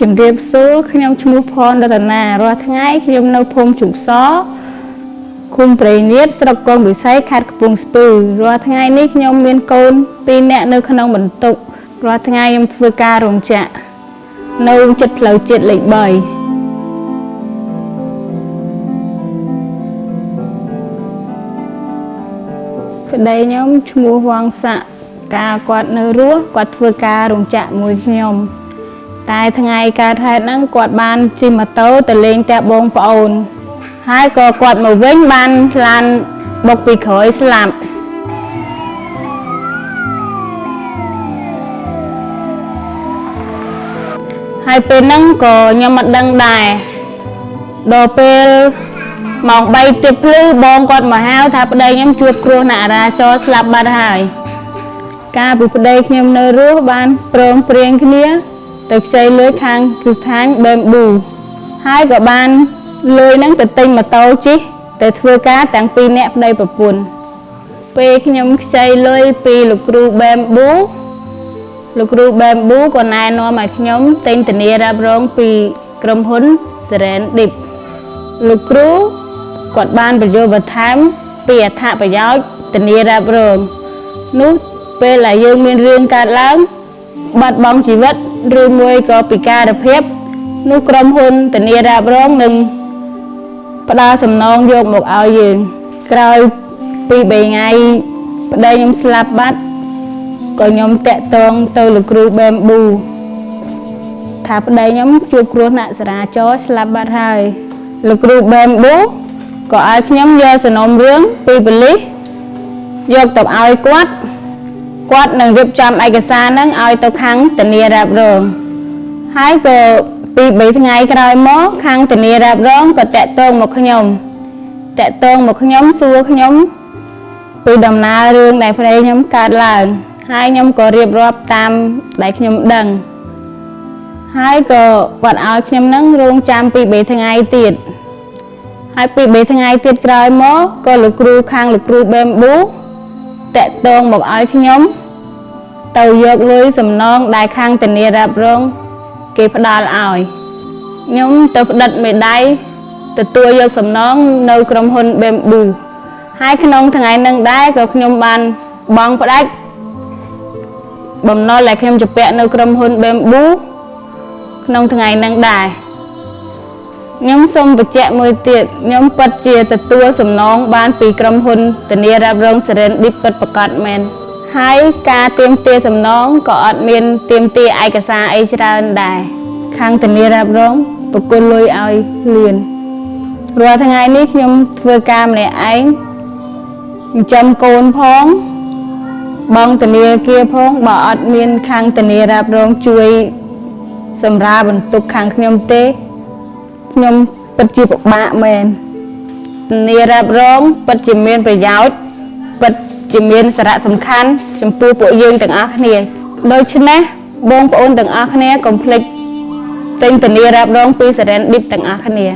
ជំរាបសួរខ្ញុំឈ្មោះផនរតនារាល់ថ្ងៃខ្ញុំនៅភូមិជុំសឃុំព្រៃនៀតស្រុកកងវិស័យខេត្តកំពង់ស្ពឺរាល់ថ្ងៃនេះខ្ញុំមានកូន2នាក់នៅក្នុងបន្ទប់រាល់ថ្ងៃខ្ញុំធ្វើការរោងចក្រនៅជិតផ្លូវជាតិលេខ3ប្តីខ្ញុំឈ្មោះវងស័កកាលគាត់នៅរស់គាត់ធ្វើការរោងចក្រមួយខ្ញុំតែថ្ងៃកើតហេតុហ្នឹងគាត់បានជិះម៉ូតូទៅលេងផ្ទះបងប្អូនហើយក៏គាត់មកវិញបានឡានបុកពីក្រោយស្លាប់ហើយពេលហ្នឹងក៏ខ្ញុំមិនដឹងដែរដល់ពេលម៉ោង3ទៀបភ្លឺបងគាត់មកហៅថាប្តីខ្ញុំជួបគ្រោះថ្នាក់ចរាចរណ៍ស្លាប់បាត់ហើយកាលពីប្តីខ្ញុំនៅរស់បានព្រមព្រៀងគ្នាទៅខ្ចីលុយខាងគឺខាង Bamboo ហើយក៏បានលុយហ្នឹងទៅទិញម៉ូតូជិះទៅធ្វើការទាំងពីរនាក់ប្តីប្រពន្ធពេលខ្ញុំខ្ចីលុយពីលោកគ្រូ Bamboo លោកគ្រូ Bamboo ក៏ណែនាំឲ្យខ្ញុំទិញធានារ៉ាប់រងពីក្រុមហ៊ុន Serendip លោកគ្រូគាត់បានបញ្យល់បន្ថែមពីអត្ថប្រយោជន៍ធានារ៉ាប់រងនោះពេលដែលយើងមានរឿងកើតឡើងបាត់បង់ជីវិតឬមួយក៏ពិការភាពនោះក្រុមហ៊ុនធានារ៉ាប់រងនឹងផ្ដល់សំណងយកមកឲ្យយើងក្រោយពី3ថ្ងៃប្តីខ្ញុំស្លាប់បាត់ក៏ខ្ញុំតាក់ទងទៅលោកគ្រូ Bamboo ថាប្តីខ្ញុំជួបគ្រោះថ្នាក់ចរាចរណ៍ស្លាប់បាត់ហើយលោកគ្រូ Bamboo ក៏ឲ្យខ្ញុំយកសំណុំរឿងពីប៉ូលីសយកទៅឲ្យគាត់នឹងរៀបចំឯកសារហ្នឹងឲ្យទៅខាងធានារ៉ាប់រងហើយក៏ពី3ថ្ងៃក្រោយមកខាងធានារ៉ាប់រងក៏តាក់ទងមកខ្ញុំសួរខ្ញុំពីដំណើររឿងដែលប្តីខ្ញុំកើតឡើងហើយខ្ញុំក៏រៀបរាប់តាមដែលខ្ញុំដឹងហើយក៏គាត់ឲ្យខ្ញុំនឹងរងចាំពី3ថ្ងៃទៀតហើយពី3ថ្ងៃទៀតក្រោយមកក៏លោកគ្រូ Bamboo តាក់ទងមកឲ្យខ្ញុំទៅយកលុយសំណងដែលខាងធានារ៉ាប់រងគេផ្ដល់ឲ្យខ្ញុំទៅផ្តិតមេដៃទទួលយកសំណងនៅក្រុមហ៊ុន Bamboo ហើយក្នុងថ្ងៃហ្នឹងដែរក៏ខ្ញុំបានបង់ផ្ដាច់បំណុលដែលខ្ញុំជពាក់នៅក្រុមហ៊ុន Bamboo ក្នុងថ្ងៃហ្នឹងដែរខ្ញុំសូមបញ្ជាក់មួយទៀតខ្ញុំពិតជាទទួលសំណងបានពីក្រុមហ៊ុនធានារ៉ាប់រង Serendip ពិតប្រាកដមែនហើយការទាមទារសំណងក៏អត់មានទាមទារឯកសារអីច្រើនដែរខាងធានារ៉ាប់រងប្រគល់លុយឲ្យលឿនរាល់ថ្ងៃនេះខ្ញុំធ្វើការម្នាក់ឯងចិញ្ចឹមកូនផងបង់ធនាគារផងបើអត់មានខាងធានារ៉ាប់រងជួយសម្រាលបន្ទុកខាងខ្ញុំទេខ្ញុំពិតជាពិបាកមែនធានារ៉ាប់រងពិតជាមានប្រយោជន៍ពិតជាមានសារៈសំខាន់ចំពោះពួកយើងទាំងអស់គ្នាដូច្នេះបងប្អូនទាំងអស់គ្នាកុំភ្លេចទិញធានារ៉ាប់រងពី Serendip ទាំងអស់គ្នា